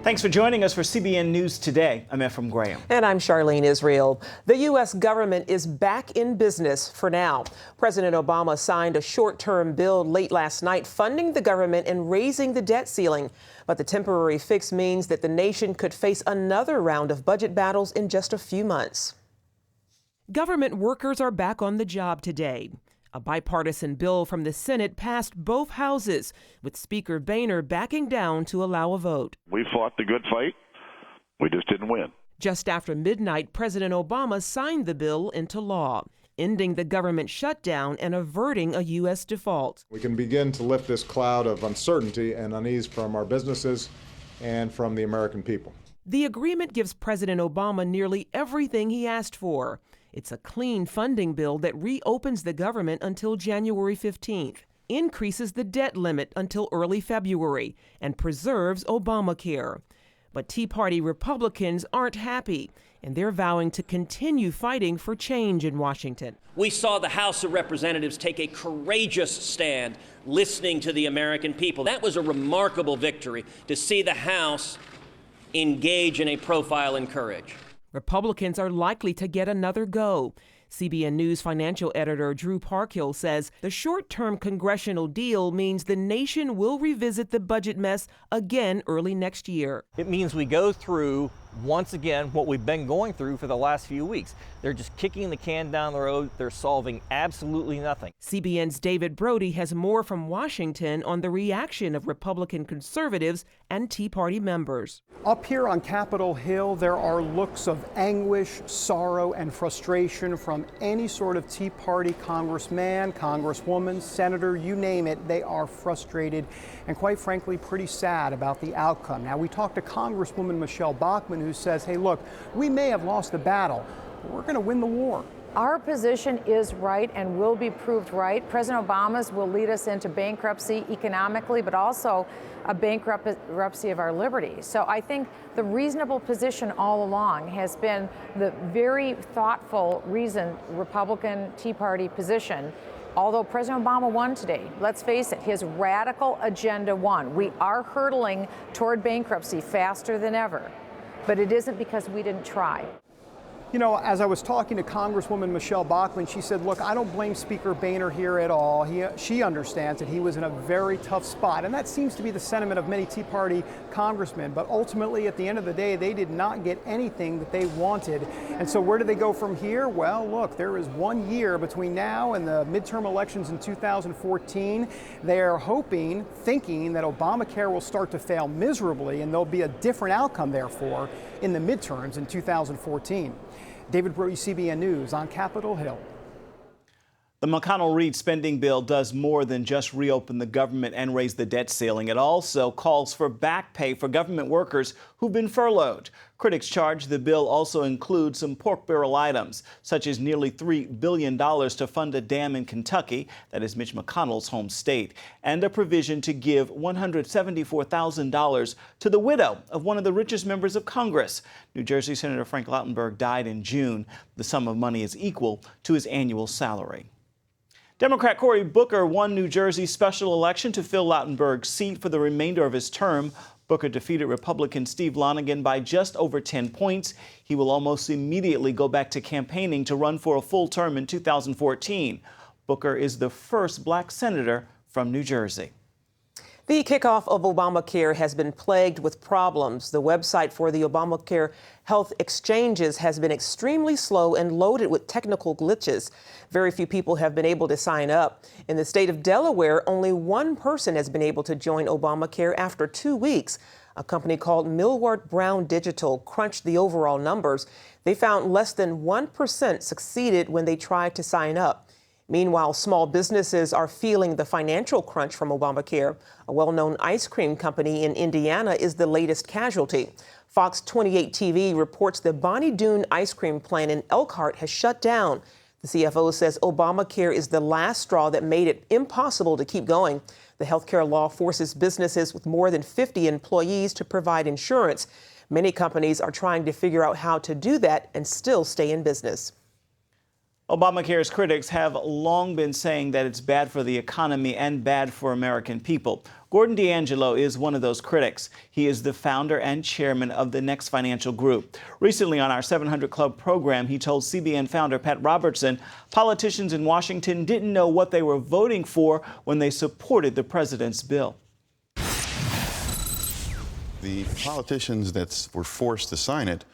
Thanks for joining us for CBN News Today. I'm Ephraim Graham. And I'm Charlene Israel. The U.S. government is back in business for now. President Obama signed a short-term bill late last night funding the government and raising the debt ceiling. But the temporary fix means that the nation could face another round of budget battles in just a few months. Government workers are back on the job today. A bipartisan bill from the Senate passed both houses, with Speaker Boehner backing down to allow a vote. We fought the good fight. We just didn't win. Just after midnight, President Obama signed the bill into law, ending the government shutdown and averting a U.S. default. We can begin to lift this cloud of uncertainty and unease from our businesses and from the American people. The agreement gives President Obama nearly everything he asked for. It's a clean funding bill that reopens the government until January 15th, increases the debt limit until early February, and preserves Obamacare. But Tea Party Republicans aren't happy, and they're vowing to continue fighting for change in Washington. We saw the House of Representatives take a courageous stand listening to the American people. That was a remarkable victory to see the House engage in a profile in courage. Republicans are likely to get another go. CBN News financial editor Drew Parkhill says the short-term congressional deal means the nation will revisit the budget mess again early next year. It means we go through, once again, what we've been going through for the last few weeks. They're just kicking the can down the road. They're solving absolutely nothing. CBN's David Brody has more from Washington on the reaction of Republican conservatives and Tea Party members. Up here on Capitol Hill, there are looks of anguish, sorrow, and frustration from any sort of Tea Party congressman, congresswoman, senator, you name it. They are frustrated and, quite frankly, pretty sad about the outcome. Now, we talked to Congresswoman Michelle Bachmann, who says, hey, look, we may have lost the battle, but we're going to win the war. Our position is right and will be proved right. President Obama's will lead us into bankruptcy economically, but also a bankruptcy of our liberty. So I think the reasonable position all along has been the very thoughtful, reasoned Republican Tea Party position. Although President Obama won today, let's face it, his radical agenda won. We are hurtling toward bankruptcy faster than ever, but it isn't because we didn't try. You know, as I was talking to Congresswoman Michelle Bachmann, she said, look, I don't blame Speaker Boehner here at all. She understands that he was in a very tough spot, and that seems to be the sentiment of many Tea Party congressmen. But ultimately, at the end of the day, they did not get anything that they wanted. And so where do they go from here? Well, look, there is 1 year between now and the midterm elections in 2014. They are hoping, thinking that Obamacare will start to fail miserably, and there'll be a different outcome, therefore, in the midterms in 2014. David Brody, CBN News on Capitol Hill. The McConnell-Reed spending bill does more than just reopen the government and raise the debt ceiling. It also calls for back pay for government workers who've been furloughed. Critics charge the bill also includes some pork barrel items, such as nearly $3 billion to fund a dam in Kentucky, that is Mitch McConnell's home state, and a provision to give $174,000 to the widow of one of the richest members of Congress. New Jersey Senator Frank Lautenberg died in June. The sum of money is equal to his annual salary. Democrat Cory Booker won New Jersey's special election to fill Lautenberg's seat for the remainder of his term. Booker defeated Republican Steve Lonegan by just over 10 points. He will almost immediately go back to campaigning to run for a full term in 2014. Booker is the first black senator from New Jersey. The kickoff of Obamacare has been plagued with problems. The website for the Obamacare health exchanges has been extremely slow and loaded with technical glitches. Very few people have been able to sign up. In the state of Delaware, only one person has been able to join Obamacare after 2 weeks. A company called Millward Brown Digital crunched the overall numbers. They found less than 1% succeeded when they tried to sign up. Meanwhile, small businesses are feeling the financial crunch from Obamacare. A well-known ice cream company in Indiana is the latest casualty. Fox 28 TV reports the Bonnie Doon ice cream plant in Elkhart has shut down. The CFO says Obamacare is the last straw that made it impossible to keep going. The healthcare law forces businesses with more than 50 employees to provide insurance. Many companies are trying to figure out how to do that and still stay in business. Obamacare's critics have long been saying that it's bad for the economy and bad for American people. Gordon DeAngelo is one of those critics. He is the founder and chairman of the Next Financial Group. Recently on our 700 Club program, he told CBN founder Pat Robertson politicians in Washington didn't know what they were voting for when they supported the president's bill. The politicians that were forced to sign it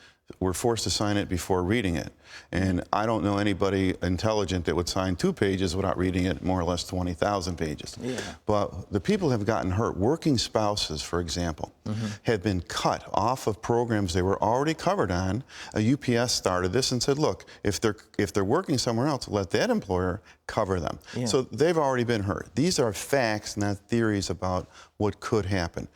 were forced to sign it before reading it. And I don't know anybody intelligent that would sign 2 pages without reading it, more or less 20,000 pages. Yeah. But the people have gotten hurt. Working spouses, for example, have been cut off of programs they were already covered on. A UPS started this and said, look, if they're working somewhere else, let that employer cover them. Yeah. So they've already been hurt. These are facts, not theories about what could happen.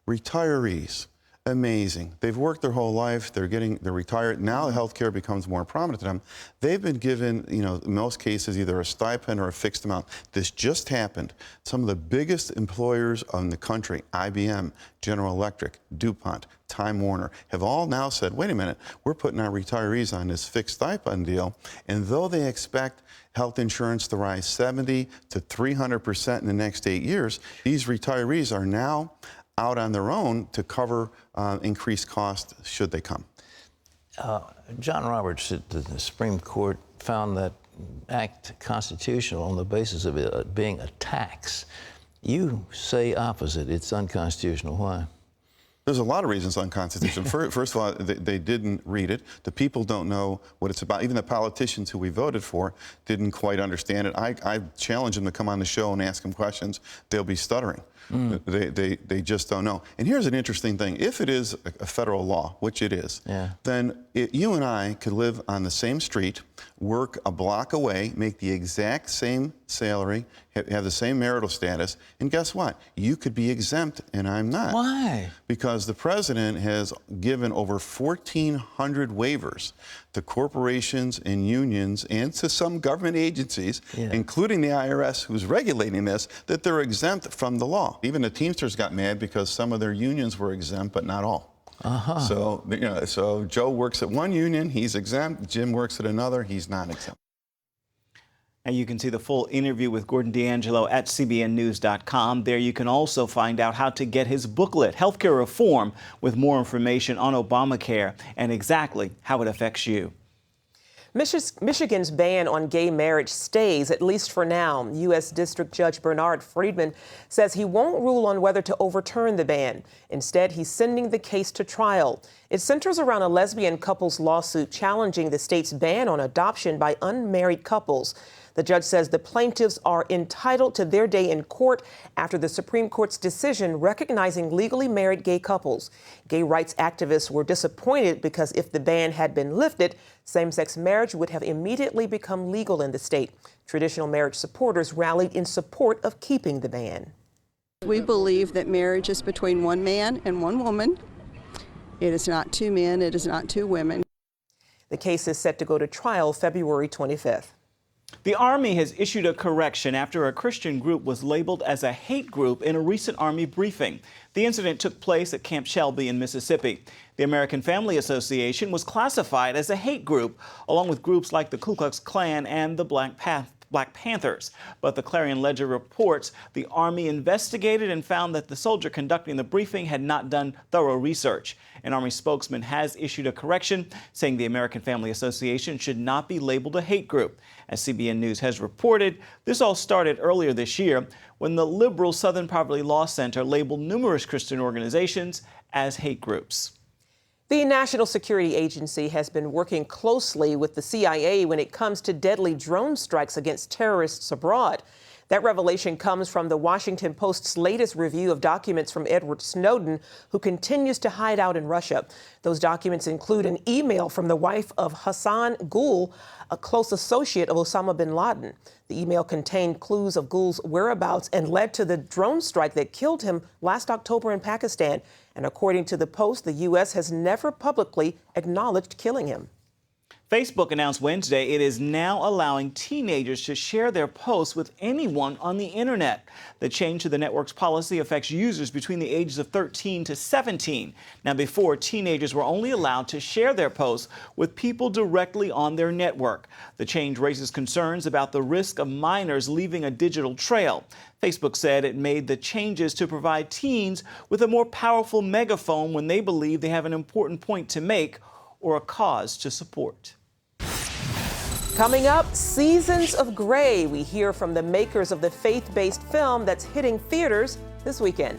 Retirees. Amazing. They've worked their whole life. They're retired. Now health care becomes more prominent to them. They've been given, in most cases, either a stipend or a fixed amount. This just happened. Some of the biggest employers in the country, IBM, General Electric, DuPont, Time Warner, have all now said, wait a minute, we're putting our retirees on this fixed stipend deal. And though they expect health insurance to rise 70 to 300% in the next 8 years, these retirees are now out on their own to cover increased costs should they come. John Roberts at the Supreme Court found that act constitutional on the basis of it being a tax. You say opposite. It's unconstitutional. Why? There's a lot of reasons unconstitutional. First of all, they didn't read it. The people don't know what it's about. Even the politicians who we voted for didn't quite understand it. I challenge them to come on the show and ask them questions. They'll be stuttering. They just don't know. And here's an interesting thing. If it is a federal law, which it is, then you and I could live on the same street, work a block away, make the exact same salary, have the same marital status, and guess what? You could be exempt and I'm not. Why? Because the president has given over 1,400 waivers to corporations and unions and to some government agencies, including the IRS, who's regulating this, that they're exempt from the law. Even the Teamsters got mad because some of their unions were exempt, but not all. So, so Joe works at one union, he's exempt. Jim works at another, he's not exempt. And you can see the full interview with Gordon DeAngelo at cbnnews.com. There you can also find out how to get his booklet, Healthcare Reform, with more information on Obamacare and exactly how it affects you. Michigan's ban on gay marriage stays, at least for now. U.S. District Judge Bernard Friedman says he won't rule on whether to overturn the ban. Instead, he's sending the case to trial. It centers around a lesbian couple's lawsuit challenging the state's ban on adoption by unmarried couples. The judge says the plaintiffs are entitled to their day in court after the Supreme Court's decision recognizing legally married gay couples. Gay rights activists were disappointed because if the ban had been lifted, same-sex marriage would have immediately become legal in the state. Traditional marriage supporters rallied in support of keeping the ban. We believe that marriage is between one man and one woman. It is not two men, it is not two women. The case is set to go to trial February 25th. The Army has issued a correction after a Christian group was labeled as a hate group in a recent Army briefing. The incident took place at Camp Shelby in Mississippi. The American Family Association was classified as a hate group, along with groups like the Ku Klux Klan and the Black Panthers. But the Clarion Ledger reports the Army investigated and found that the soldier conducting the briefing had not done thorough research. An Army spokesman has issued a correction, saying the American Family Association should not be labeled a hate group. As CBN News has reported, this all started earlier this year when the liberal Southern Poverty Law Center labeled numerous Christian organizations as hate groups. The National Security Agency has been working closely with the CIA when it comes to deadly drone strikes against terrorists abroad. That revelation comes from the Washington Post's latest review of documents from Edward Snowden, who continues to hide out in Russia. Those documents include an email from the wife of Hassan Gul, a close associate of Osama bin Laden. The email contained clues of Gul's whereabouts and led to the drone strike that killed him last October in Pakistan. And according to the Post, the U.S. has never publicly acknowledged killing him. Facebook announced Wednesday it is now allowing teenagers to share their posts with anyone on the internet. The change to the network's policy affects users between the ages of 13 to 17. Now, before, teenagers were only allowed to share their posts with people directly on their network. The change raises concerns about the risk of minors leaving a digital trail. Facebook said it made the changes to provide teens with a more powerful megaphone when they believe they have an important point to make or a cause to support. Coming up, Seasons of Grey. We hear from the makers of the faith-based film that's hitting theaters this weekend.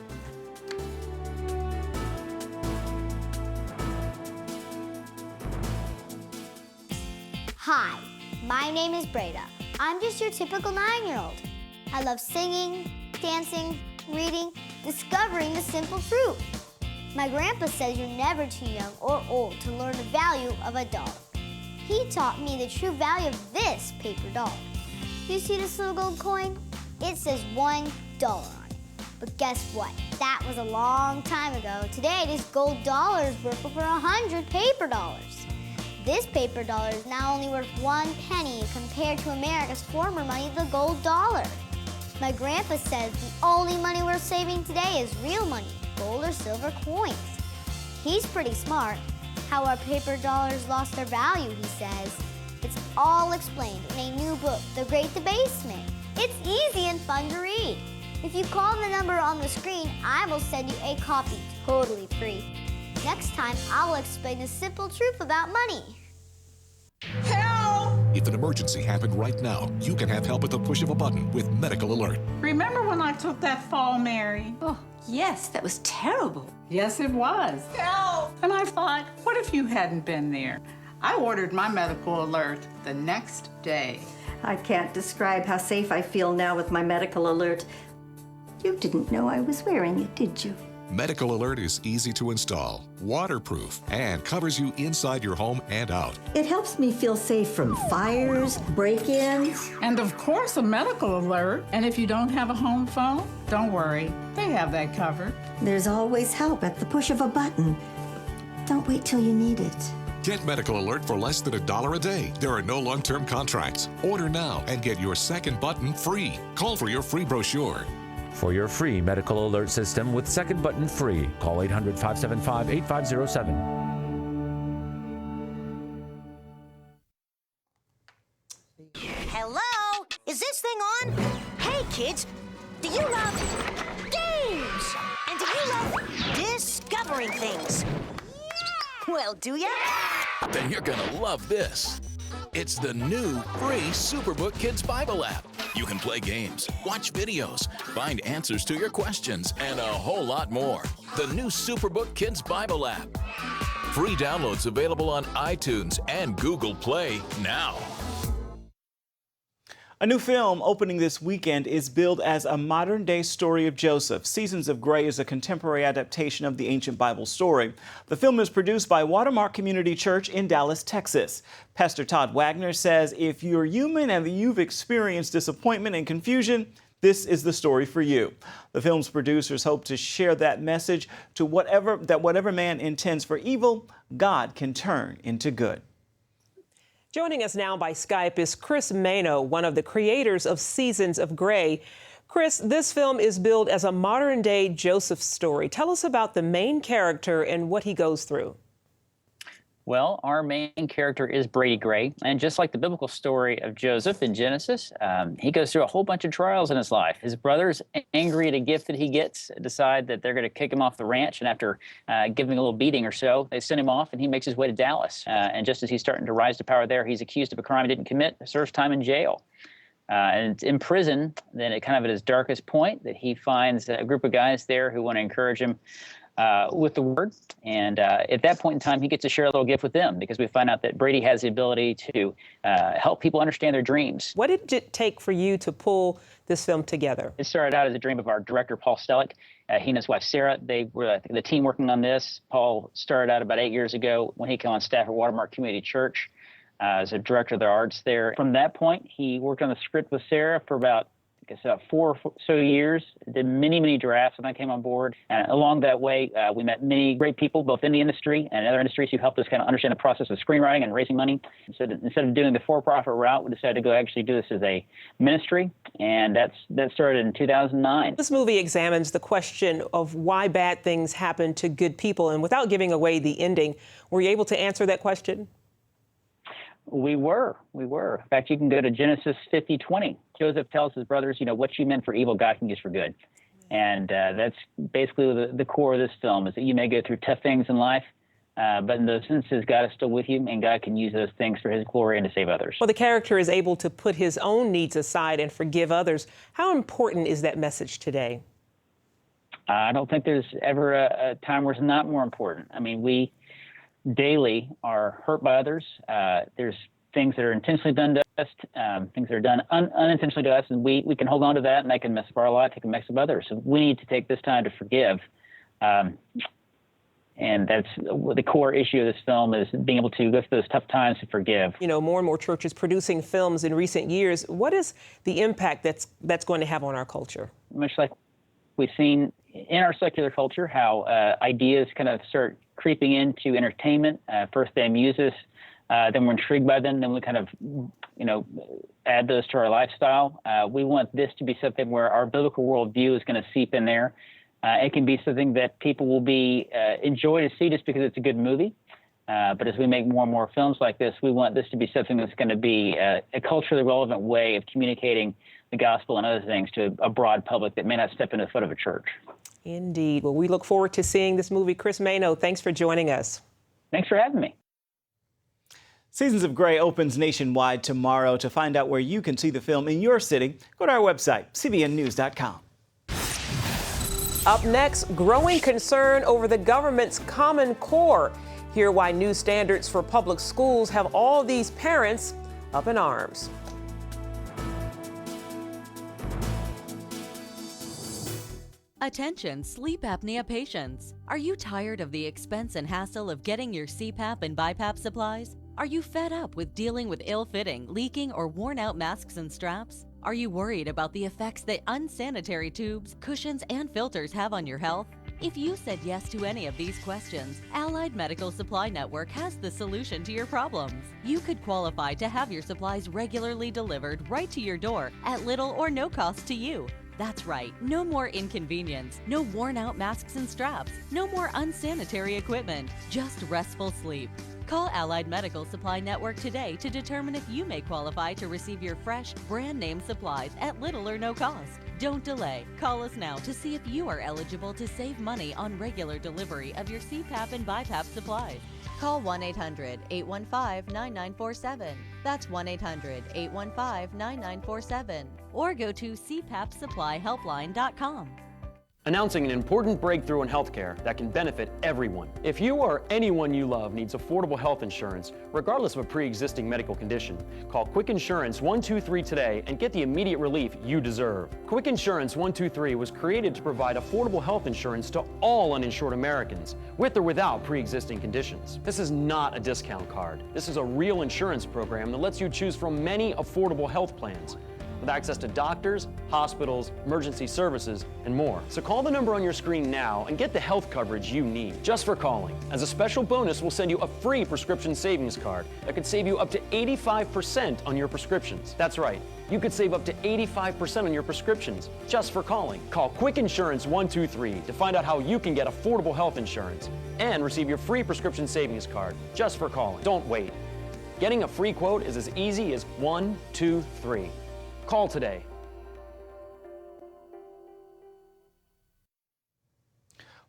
Hi, my name is Breda. I'm just your typical 9-year-old. I love singing, dancing, reading, discovering the simple truth. My grandpa says you're never too young or old to learn the value of a doll. He taught me the true value of this paper doll. You see this little gold coin? It says $1 on it. But guess what? That was a long time ago. Today, this gold dollar is worth over 100 paper dollars. This paper dollar is now only worth 1 penny compared to America's former money, the gold dollar. My grandpa says the only money worth saving today is real money, gold or silver coins. He's pretty smart. How our paper dollars lost their value, he says. It's all explained in a new book, The Great Debasement. It's easy and fun to read. If you call the number on the screen, I will send you a copy totally free. Next time, I will explain the simple truth about money. Help! If an emergency happened right now, you can have help at the push of a button with Medical Alert. Remember when I took that fall, Mary? Oh, yes, that was terrible. Yes, it was. Help! And I thought, what if you hadn't been there? I ordered my Medical Alert the next day. I can't describe how safe I feel now with my Medical Alert. You didn't know I was wearing it, did you? Medical Alert is easy to install, waterproof, and covers you inside your home and out. It helps me feel safe from fires, break-ins. And of course, a Medical Alert. And if you don't have a home phone, don't worry. They have that covered. There's always help at the push of a button. Don't wait till you need it. Get Medical Alert for less than $1 a day. There are no long-term contracts. Order now and get your second button free. Call for your free brochure. For your free Medical Alert system with second button free, call 800-575-8507. Hello? Is this thing on? Hey, kids, do you love games? And do you love discovering things? Well, do ya? Then you're gonna love this. It's the new free Superbook Kids Bible app. You can play games, watch videos, find answers to your questions, and a whole lot more. The new Superbook Kids Bible app. Free downloads available on iTunes and Google Play now. A new film opening this weekend is billed as a modern-day story of Joseph. Seasons of Grey is a contemporary adaptation of the ancient Bible story. The film is produced by Watermark Community Church in Dallas, Texas. Pastor Todd Wagner says if you're human and you've experienced disappointment and confusion, this is the story for you. The film's producers hope to share that message to whatever man intends for evil, God can turn into good. Joining us now by Skype is Chris Mano, one of the creators of Seasons of Grey. Chris, this film is billed as a modern-day Joseph story. Tell us about the main character and what he goes through. Well, our main character is Brady Gray, and just like the biblical story of Joseph in Genesis, he goes through a whole bunch of trials in his life. His brothers, angry at a gift that he gets, decide that they're going to kick him off the ranch, and after giving him a little beating or so, they send him off, and he makes his way to Dallas. And just as he's starting to rise to power there, he's accused of a crime he didn't commit, serves time in jail. And in prison, then kind of at his darkest point, that he finds a group of guys there who want to encourage him with the word. And at that point in time, he gets to share a little gift with them because we find out that Brady has the ability to help people understand their dreams. What did it take for you to pull this film together? It started out as a dream of our director, Paul Stellick. He and his wife, Sarah, they were the team working on this. Paul started out about 8 years ago when he came on staff at Watermark Community Church as a director of the arts there. From that point, he worked on the script with Sarah for about guess, 4 or so years. Did many drafts when I came on board. And along that way, we met many great people, both in the industry and other industries, who helped us kind of understand the process of screenwriting and raising money. So instead of doing the for-profit route, we decided to go actually do this as a ministry, and that started in 2009. This movie examines the question of why bad things happen to good people, and without giving away the ending, were you able to answer that question? We were. In fact, you can go to Genesis 50:20. Joseph tells his brothers, what you meant for evil, God can use for good. And that's basically the core of this film, is that you may go through tough things in life, but in those instances, God is still with you, and God can use those things for his glory and to save others. Well, the character is able to put his own needs aside and forgive others. How important is that message today? I don't think there's ever a time where it's not more important. I mean, we daily are hurt by others. There's things that are intentionally done to us, things that are done unintentionally to us, and we can hold on to that, and that can mess up our life, it can mess up others. So we need to take this time to forgive. And that's the core issue of this film, is being able to go through those tough times to forgive. More and more churches producing films in recent years. What is the impact that's going to have on our culture? Much like we've seen in our secular culture, how ideas kind of start creeping into entertainment. First they amuse us, then we're intrigued by them, then we kind of, add those to our lifestyle. We want this to be something where our biblical worldview is going to seep in there. It can be something that people will be enjoy to see just because it's a good movie. But as we make more and more films like this, we want this to be something that's going to be a culturally relevant way of communicating the gospel and other things to a broad public that may not step into the foot of a church. Indeed. Well, we look forward to seeing this movie. Chris Mano, thanks for joining us. Thanks for having me. Seasons of Grey opens nationwide tomorrow. To find out where you can see the film in your city, go to our website, cbnnews.com. Up next, growing concern over the government's Common Core. Hear why new standards for public schools have all these parents up in arms. Attention sleep apnea patients. Are you tired of the expense and hassle of getting your CPAP and BiPAP supplies? Are you fed up with dealing with ill-fitting, leaking, or worn-out masks and straps? Are you worried about the effects that unsanitary tubes, cushions, and filters have on your health? If you said yes to any of these questions, Allied Medical Supply Network has the solution to your problems. You could qualify to have your supplies regularly delivered right to your door at little or no cost to you. That's right, no more inconvenience, no worn-out masks and straps, no more unsanitary equipment, just restful sleep. Call Allied Medical Supply Network today to determine if you may qualify to receive your fresh, brand-name supplies at little or no cost. Don't delay. Call us now to see if you are eligible to save money on regular delivery of your CPAP and BiPAP supplies. Call 1-800-815-9947. That's 1-800-815-9947. Or go to cpapsupplyhelpline.com. Announcing an important breakthrough in healthcare that can benefit everyone. If you or anyone you love needs affordable health insurance, regardless of a pre-existing medical condition, call Quick Insurance 123 today and get the immediate relief you deserve. Quick Insurance 123 was created to provide affordable health insurance to all uninsured Americans, with or without pre-existing conditions. This is not a discount card. This is a real insurance program that lets you choose from many affordable health plans, with access to doctors, hospitals, emergency services, and more. So call the number on your screen now and get the health coverage you need just for calling. As a special bonus, we'll send you a free prescription savings card that could save you up to 85% on your prescriptions. That's right, you could save up to 85% on your prescriptions just for calling. Call Quick Insurance 123 to find out how you can get affordable health insurance and receive your free prescription savings card just for calling. Don't wait. Getting a free quote is as easy as 1, 2, 3. Call today.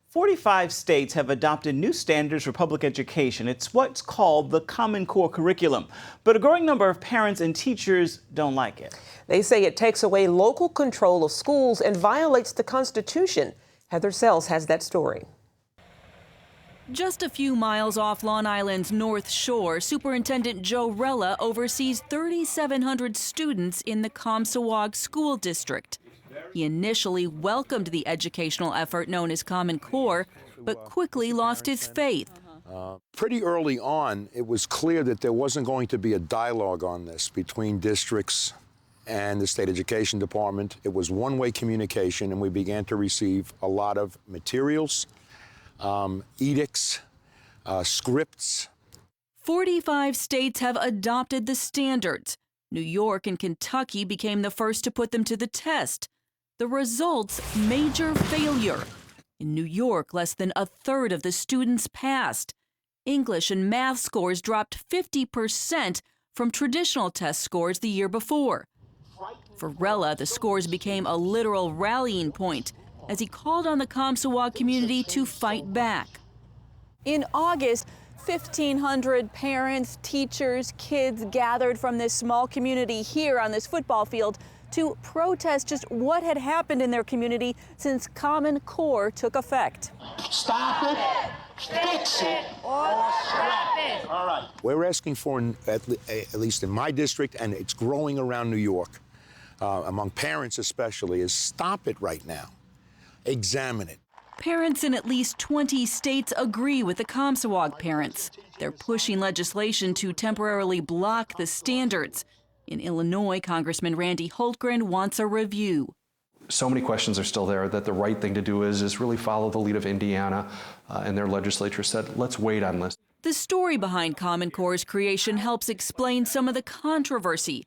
"45 states have adopted new standards for public education. It's what's called the Common Core curriculum. But a growing number of parents and teachers don't like it. They say it takes away local control of schools and violates the Constitution. Heather Sells has that story. Just a few miles off Long Island's North Shore, Superintendent Joe Rella oversees 3,700 students in the Comstock School District. He initially welcomed the educational effort known as Common Core, but quickly lost his faith. Pretty early on, it was clear that there wasn't going to be a dialogue on this between districts and the state education department. It was one-way communication, and we began to receive a lot of materials, edicts, scripts. 45 states have adopted the standards. New York and Kentucky became the first to put them to the test. The results, major failure. In New York, less than a third of the students passed. English and math scores dropped 50% from traditional test scores the year before. For Rella, the scores became a literal rallying point as he called on the Comstock community to fight back. In August, 1,500 parents, teachers, kids gathered from this small community here on this football field to protest just what had happened in their community since Common Core took effect. Stop it, fix it, or scrap it. All right. We're asking for, at least in my district, and it's growing around New York, among parents especially, is stop it right now. Examine it. Parents in at least 20 states agree with the Comstock parents. They're pushing legislation to temporarily block the standards. In Illinois, Congressman Randy Holtgren wants a review. So many questions are still there that the right thing to do is really follow the lead of Indiana, and their legislature said, let's wait on this. The story behind Common Core's creation helps explain some of the controversy.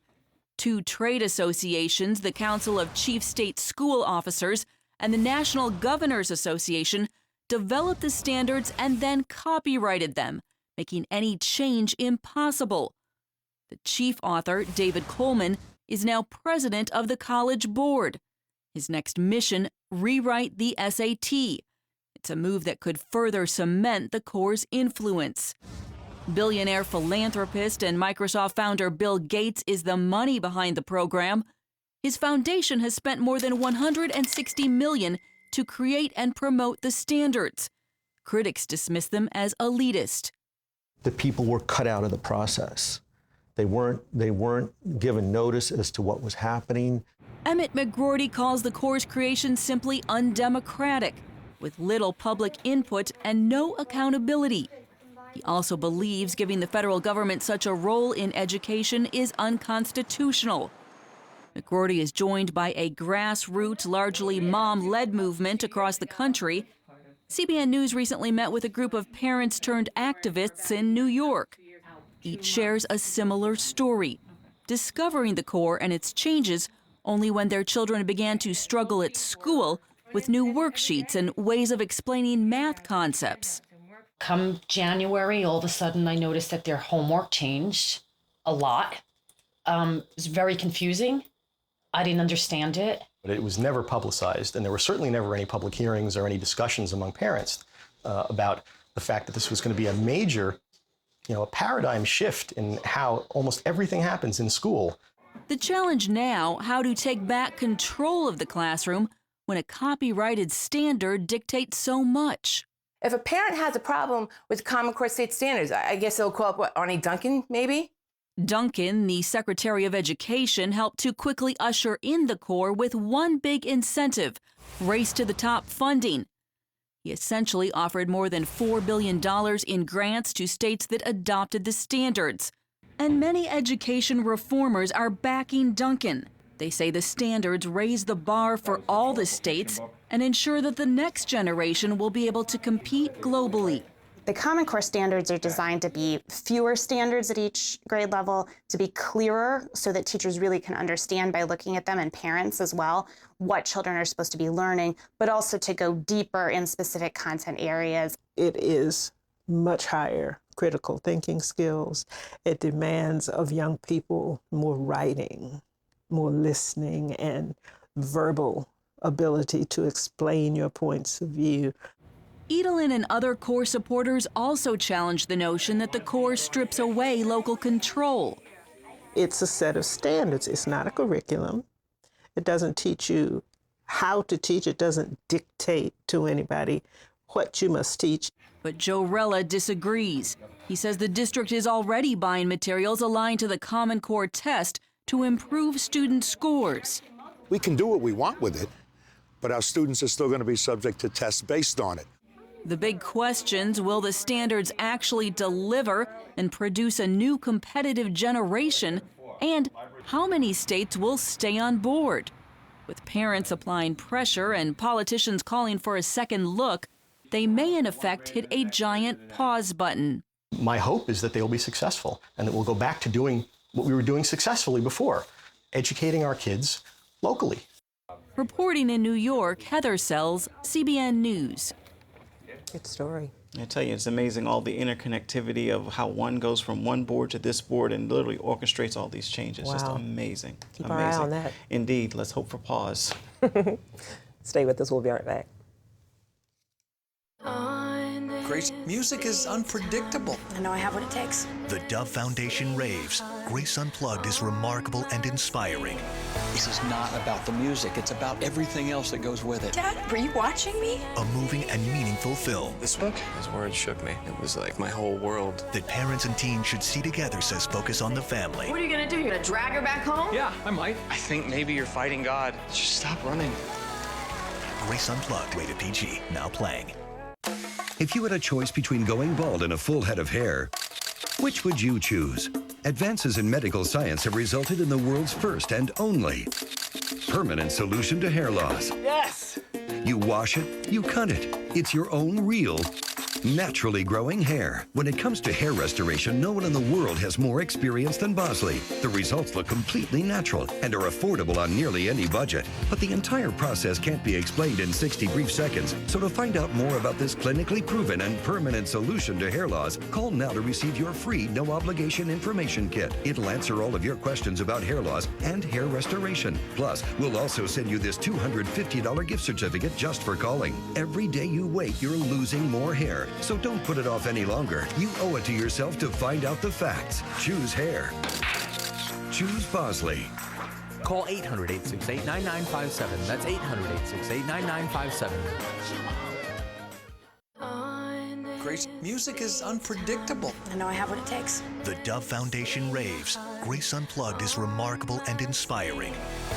Two trade associations, the Council of Chief State School Officers and the National Governors Association, developed the standards and then copyrighted them, making any change impossible. The chief author, David Coleman, is now president of the College Board. His next mission, rewrite the SAT. It's a move that could further cement the Core's influence. Billionaire philanthropist and Microsoft founder Bill Gates is the money behind the program. His foundation has spent more than $160 million to create and promote the standards. Critics dismiss them as elitist. The people were cut out of the process. They weren't given notice as to what was happening. Emmett McGroarty calls the Core's creation simply undemocratic, with little public input and no accountability. He also believes giving the federal government such a role in education is unconstitutional. McGroarty is joined by a grassroots, largely mom-led movement across the country. CBN News recently met with a group of parents turned activists in New York. Each shares a similar story, discovering the Core and its changes only when their children began to struggle at school with new worksheets and ways of explaining math concepts. Come January, all of a sudden I noticed that their homework changed a lot. It was very confusing. I didn't understand it. But it was never publicized, and there were certainly never any public hearings or any discussions among parents about the fact that this was going to be a major, a paradigm shift in how almost everything happens in school. The challenge now, how to take back control of the classroom when a copyrighted standard dictates so much. If a parent has a problem with Common Core state standards, I guess they'll call up, Arnie Duncan, maybe? Duncan, the Secretary of Education, helped to quickly usher in the Core with one big incentive, race to the top funding. He essentially offered more than $4 billion in grants to states that adopted the standards. And many education reformers are backing Duncan. They say the standards raise the bar for all the states and ensure that the next generation will be able to compete globally. The Common Core standards are designed to be fewer standards at each grade level, to be clearer so that teachers really can understand by looking at them, and parents as well, what children are supposed to be learning, but also to go deeper in specific content areas. It is much higher critical thinking skills. It demands of young people more writing, more listening, and verbal ability to explain your points of view. Edelin and other Core supporters also challenge the notion that the Core strips away local control. It's a set of standards. It's not a curriculum. It doesn't teach you how to teach. It doesn't dictate to anybody what you must teach. But Joe Rella disagrees. He says the district is already buying materials aligned to the Common Core test to improve student scores. We can do what we want with it, but our students are still going to be subject to tests based on it. The big questions, will the standards actually deliver and produce a new competitive generation? And how many states will stay on board? With parents applying pressure and politicians calling for a second look, they may in effect hit a giant pause button. My hope is that they will be successful and that we'll go back to doing what we were doing successfully before, educating our kids locally. Reporting in New York, Heather Sells, CBN News. Good story. I tell you, it's amazing all the interconnectivity of how one goes from one board to this board and literally orchestrates all these changes. Wow. Just amazing. Keep amazing. our eye on that. Indeed. Let's hope for pause. Stay with us. We'll be right back. Grace, music is unpredictable. I know I have what it takes. The Dove Foundation raves. Grace Unplugged is remarkable and inspiring. This is not about the music. It's about everything else that goes with it. Dad, were you watching me? A moving and meaningful film This book, his words shook me. It was like my whole world. that parents and teens should see together, says Focus on the Family. What are you gonna do? You're gonna drag her back home? Yeah, I might. I think maybe you're fighting God. Just stop running. Grace Unplugged, rated PG, now playing. If you had a choice between going bald and a full head of hair, which would you choose? Advances in medical science have resulted in the world's first and only permanent solution to hair loss. Yes! You wash it, you cut it. It's your own real, naturally growing hair. When it comes to hair restoration, no one in the world has more experience than Bosley. The results look completely natural and are affordable on nearly any budget. But the entire process can't be explained in 60 brief seconds. So to find out more about this clinically proven and permanent solution to hair loss, call now to receive your free no-obligation information kit. It'll answer all of your questions about hair loss and hair restoration. Plus, we'll also send you this $250 gift certificate just for calling. Every day you wait, you're losing more hair. So don't put it off any longer. You owe it to yourself to find out the facts. Choose hair. Choose Bosley. Call 800-868-9957. That's 800-868-9957. Grace, music is unpredictable. I know I have what it takes. The Dove Foundation raves. Grace Unplugged is remarkable and inspiring.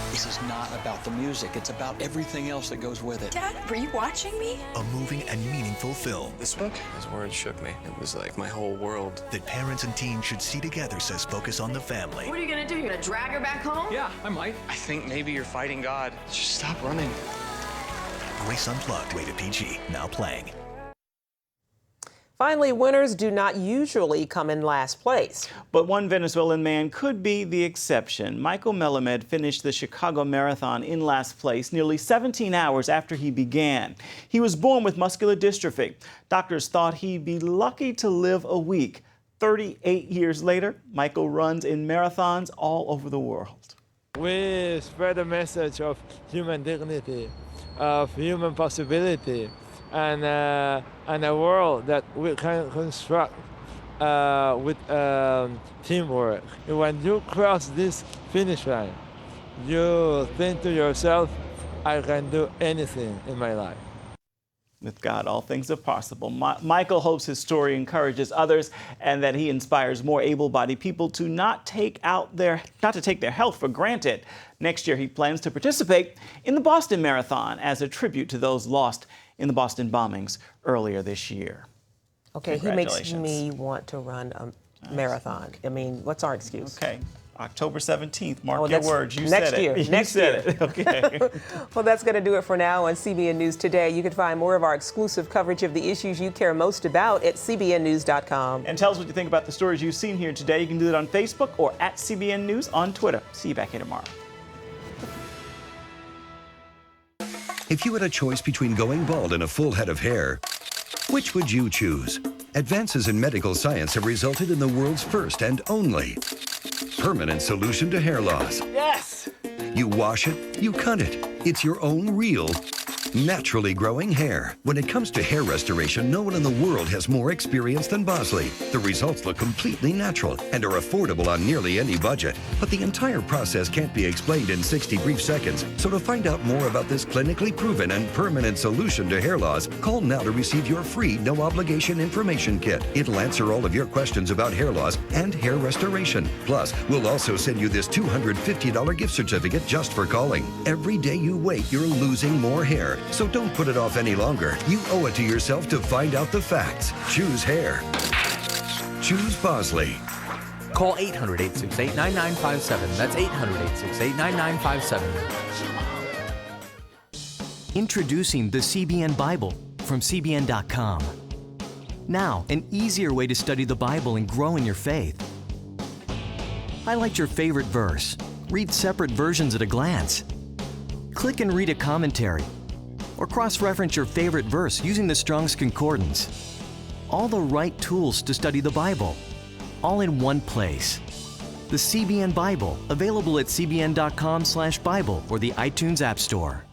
This is not about the music. It's about everything else that goes with it. Dad, were you watching me? A moving and meaningful film This book, his words shook me. It was like my whole world. that parents and teens should see together, says Focus on the Family. What are you gonna do? You're gonna drag her back home? Yeah, I might. I think maybe you're fighting God. Just stop running. Grace Unplugged, rated PG, now playing. Finally, winners do not usually come in last place. But one Venezuelan man could be the exception. Michael Melamed finished the Chicago Marathon in last place nearly 17 hours after he began. He was born with muscular dystrophy. Doctors thought he'd be lucky to live a week. 38 years later, Michael runs in marathons all over the world. We spread the message of human dignity, of human possibility, and a world that we can construct with teamwork. When you cross this finish line, you think to yourself, I can do anything in my life. With God, all things are possible. Michael hopes his story encourages others and that he inspires more able-bodied people to not take their health for granted. Next year, he plans to participate in the Boston Marathon as a tribute to those lost in the Boston bombings earlier this year. Okay, he makes me want to run a marathon. I mean, what's our excuse? Okay. October 17th. Mark your words. You next said year. it. Next You year. said it. Okay. Well, that's going to do it for now on CBN News Today. You can find more of our exclusive coverage of the issues you care most about at cbnnews.com. And tell us what you think about the stories you've seen here today. You can do that on Facebook or at CBN News on Twitter. See you back here tomorrow. If you had a choice between going bald and a full head of hair, which would you choose? Advances in medical science have resulted in the world's first and only permanent solution to hair loss. Yes! You wash it, you cut it. It's your own real, naturally growing hair. When it comes to hair restoration, no one in the world has more experience than Bosley. The results look completely natural and are affordable on nearly any budget. But the entire process can't be explained in 60 brief seconds. So to find out more about this clinically proven and permanent solution to hair loss, call now to receive your free no-obligation information kit. It'll answer all of your questions about hair loss and hair restoration. Plus, we'll also send you this $250 gift certificate just for calling. Every day you wait, you're losing more hair. So don't put it off any longer. You owe it to yourself to find out the facts. Choose hair. Choose Bosley. Call 800-868-9957. That's 800-868-9957. Introducing the CBN Bible from CBN.com. Now, an easier way to study the Bible and grow in your faith. Highlight your favorite verse. Read separate versions at a glance. Click and read a commentary. Or cross-reference your favorite verse using the Strong's Concordance. All the right tools to study the Bible, all in one place. The CBN Bible, available at cbn.com/Bible or the iTunes App Store.